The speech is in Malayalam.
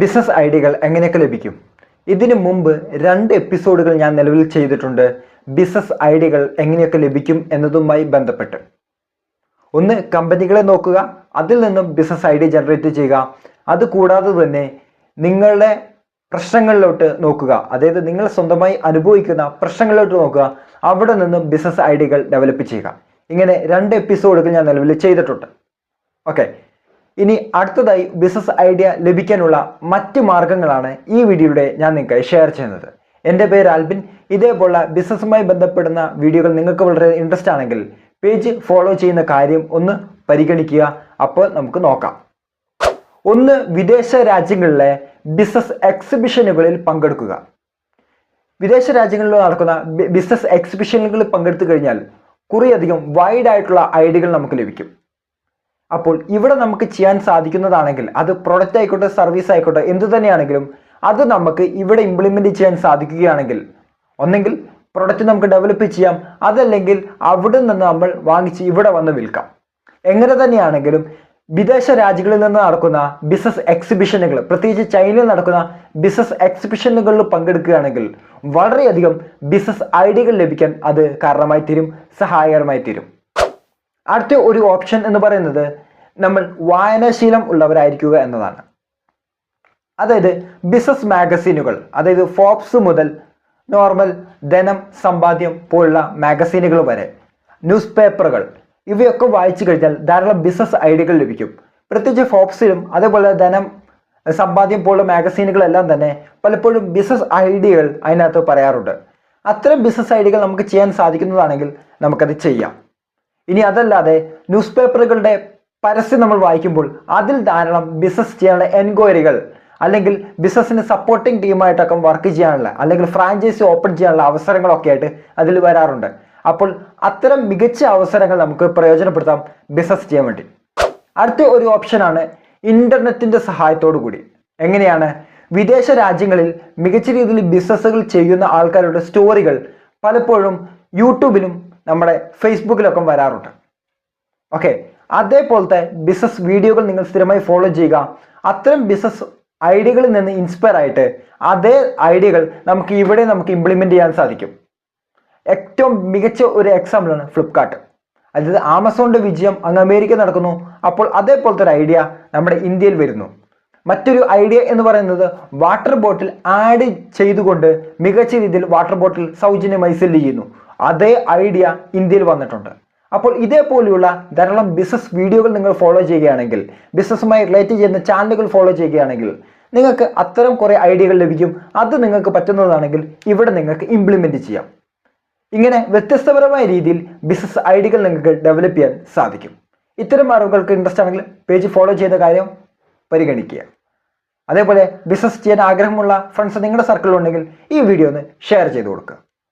ബിസിനസ് ഐഡിയകൾ എങ്ങനെയൊക്കെ ലഭിക്കും? ഇതിനു മുമ്പ് 2 എപ്പിസോഡുകൾ ഞാൻ നിലവിൽ ചെയ്തിട്ടുണ്ട് ബിസിനസ് ഐഡിയകൾ എങ്ങനെയൊക്കെ ലഭിക്കും എന്നതുമായി ബന്ധപ്പെട്ട്. ഒന്ന്, കമ്പനികളെ നോക്കുക, അതിൽ നിന്നും ബിസിനസ് ഐഡിയ ജനറേറ്റ് ചെയ്യുക. അതുകൂടാതെ തന്നെ നിങ്ങളുടെ പ്രശ്നങ്ങളിലോട്ട് നോക്കുക, അതായത് നിങ്ങൾ സ്വന്തമായി അനുഭവിക്കുന്ന പ്രശ്നങ്ങളിലോട്ട് നോക്കുക, അവിടെ നിന്നും ബിസിനസ് ഐഡിയകൾ ഡെവലപ്പ് ചെയ്യുക. ഇങ്ങനെ 2 എപ്പിസോഡുകൾ ഞാൻ നിലവിൽ ചെയ്തിട്ടുണ്ട്. ഓക്കെ, ഇനി അടുത്തതായി ബിസിനസ് ഐഡിയ ലഭിക്കാനുള്ള മറ്റ് മാർഗങ്ങളാണ് ഈ വീഡിയോയിലൂടെ ഞാൻ നിങ്ങൾക്ക് ഷെയർ ചെയ്യുന്നത്. എൻ്റെ പേര് ആൽബിൻ. ഇതേപോലുള്ള ബിസിനസ്സുമായി ബന്ധപ്പെടുന്ന വീഡിയോകൾ നിങ്ങൾക്ക് വളരെ ഇൻട്രസ്റ്റ് ആണെങ്കിൽ പേജ് ഫോളോ ചെയ്യുന്ന കാര്യം ഒന്ന് പരിഗണിക്കുക. അപ്പോൾ നമുക്ക് നോക്കാം. ഒന്ന്, വിദേശ രാജ്യങ്ങളിലെ ബിസിനസ് എക്സിബിഷനുകളിൽ പങ്കെടുക്കുക. വിദേശ രാജ്യങ്ങളിൽ നടക്കുന്ന ബിസിനസ് എക്സിബിഷനുകളിൽ പങ്കെടുത്തു കഴിഞ്ഞാൽ കുറേയധികം വൈഡ് ആയിട്ടുള്ള ഐഡിയകൾ നമുക്ക് ലഭിക്കും. അപ്പോൾ ഇവിടെ നമുക്ക് ചെയ്യാൻ സാധിക്കുന്നതാണെങ്കിൽ, അത് പ്രൊഡക്റ്റ് ആയിക്കോട്ടെ സർവീസ് ആയിക്കോട്ടെ എന്തു തന്നെയാണെങ്കിലും അത് നമുക്ക് ഇവിടെ ഇംപ്ലിമെന്റ് ചെയ്യാൻ സാധിക്കുകയാണെങ്കിൽ ഒന്നെങ്കിൽ പ്രൊഡക്റ്റ് നമുക്ക് ഡെവലപ്പ് ചെയ്യാം, അതല്ലെങ്കിൽ അവിടെ നിന്ന് നമ്മൾ വാങ്ങിച്ച് ഇവിടെ വന്ന് വിൽക്കാം. എങ്ങനെ തന്നെയാണെങ്കിലും വിദേശ രാജ്യങ്ങളിൽ നിന്ന് നടക്കുന്ന ബിസിനസ് എക്സിബിഷനുകൾ, പ്രത്യേകിച്ച് ചൈനയിൽ നടക്കുന്ന ബിസിനസ് എക്സിബിഷനുകളിൽ പങ്കെടുക്കുകയാണെങ്കിൽ വളരെയധികം ബിസിനസ് ഐഡിയകൾ ലഭിക്കാൻ അത് കാരണമായി തീരും, സഹായകരമായി തീരും. അടുത്ത ഒരു ഓപ്ഷൻ എന്ന് പറയുന്നത് നമ്മൾ വായനാശീലം ഉള്ളവരായിരിക്കുക എന്നതാണ്. അതായത് ബിസിനസ് മാഗസീനുകൾ, അതായത് ഫോബ്സ് മുതൽ നോർമൽ, ധനം, സമ്പാദ്യം പോലുള്ള മാഗസീനുകൾ വരെ, ന്യൂസ് പേപ്പറുകൾ, ഇവയൊക്കെ വായിച്ചു കഴിഞ്ഞാൽ ധാരാളം ബിസിനസ് ഐഡിയകൾ ലഭിക്കും. പ്രത്യേകിച്ച് ഫോബ്സിലും അതേപോലെ ധനം, സമ്പാദ്യം പോലുള്ള മാഗസീനുകളെല്ലാം തന്നെ പലപ്പോഴും ബിസിനസ് ഐഡിയകൾ അതിനകത്ത് പറയാറുണ്ട്. അത്തരം ബിസിനസ് ഐഡിയകൾ നമുക്ക് ചെയ്യാൻ സാധിക്കുന്നതാണെങ്കിൽ നമുക്കത് ചെയ്യാം. ഇനി അതല്ലാതെ ന്യൂസ് പേപ്പറുകളുടെ പരസ്യം നമ്മൾ വായിക്കുമ്പോൾ അതിൽ ധാരാളം ബിസിനസ് ചെയ്യാനുള്ള എൻക്വയറികൾ, അല്ലെങ്കിൽ ബിസിനസ്സിന് സപ്പോർട്ടിംഗ് ടീമായിട്ടൊക്കെ വർക്ക് ചെയ്യാനുള്ള, അല്ലെങ്കിൽ ഫ്രാഞ്ചൈസി ഓപ്പൺ ചെയ്യാനുള്ള അവസരങ്ങളൊക്കെ ആയിട്ട് അതിൽ വരാറുണ്ട്. അപ്പോൾ അത്തരം മികച്ച അവസരങ്ങൾ നമുക്ക് പ്രയോജനപ്പെടുത്താം ബിസിനസ് ചെയ്യാൻ വേണ്ടി. അടുത്ത ഒരു ഓപ്ഷനാണ് ഇന്റർനെറ്റിന്റെ സഹായത്തോടു കൂടി. എങ്ങനെയാണ്? വിദേശ രാജ്യങ്ങളിൽ മികച്ച രീതിയിൽ ബിസിനസ്സുകൾ ചെയ്യുന്ന ആൾക്കാരുടെ സ്റ്റോറികൾ പലപ്പോഴും യൂട്യൂബിലും നമ്മുടെ ഫേസ്ബുക്കിലൊക്കെ വരാറുണ്ട്. ഓക്കെ, അതേപോലത്തെ ബിസിനസ് വീഡിയോകൾ നിങ്ങൾ സ്ഥിരമായി ഫോളോ ചെയ്യുക. അത്തരം ബിസിനസ് ഐഡിയകളിൽ നിന്ന് ഇൻസ്പയർ ആയിട്ട് അതേ ഐഡിയകൾ നമുക്ക് ഇംപ്ലിമെന്റ് ചെയ്യാൻ സാധിക്കും. ഏറ്റവും മികച്ച ഒരു എക്സാമ്പിളാണ് ഫ്ലിപ്കാർട്ട്. അതായത് ആമസോണിന്റെ വിജയം അങ്ങ് അമേരിക്ക നടക്കുന്നു, അപ്പോൾ അതേപോലത്തെ ഒരു ഐഡിയ നമ്മുടെ ഇന്ത്യയിൽ വരുന്നു. മറ്റൊരു ഐഡിയ എന്ന് പറയുന്നത് വാട്ടർ ബോട്ടിൽ ആഡ് ചെയ്തുകൊണ്ട് മികച്ച രീതിയിൽ വാട്ടർ ബോട്ടിൽ സൗജന്യമായി സെല്ല് ചെയ്യുന്നു. അതേ ഐഡിയ ഇന്ത്യയിൽ വന്നിട്ടുണ്ട്. അപ്പോൾ ഇതേപോലെയുള്ള ധാരാളം ബിസിനസ് വീഡിയോകൾ നിങ്ങൾ ഫോളോ ചെയ്യുകയാണെങ്കിൽ, ബിസിനസ്സുമായി റിലേറ്റ് ചെയ്യുന്ന ചാനലുകൾ ഫോളോ ചെയ്യുകയാണെങ്കിൽ നിങ്ങൾക്ക് അത്തരം കുറേ ഐഡിയകൾ ലഭിക്കും. അത് നിങ്ങൾക്ക് പറ്റുന്നതാണെങ്കിൽ ഇവിടെ നിങ്ങൾക്ക് ഇംപ്ലിമെന്റ് ചെയ്യാം. ഇങ്ങനെ വ്യത്യസ്തപരമായ രീതിയിൽ ബിസിനസ് ഐഡിയകൾ നിങ്ങൾക്ക് ഡെവലപ്പ് ചെയ്യാൻ സാധിക്കും. ഇത്തരം അറിവുകൾക്ക് ഇൻട്രസ്റ്റ് ആണെങ്കിൽ പേജ് ഫോളോ ചെയ്യുന്ന കാര്യം പരിഗണിക്കുക. അതേപോലെ ബിസിനസ് ചെയ്യാൻ ആഗ്രഹമുള്ള ഫ്രണ്ട്സ് നിങ്ങളുടെ സർക്കിളിൽ ഉണ്ടെങ്കിൽ ഈ വീഡിയോ ഒന്ന് ഷെയർ ചെയ്ത് കൊടുക്കുക.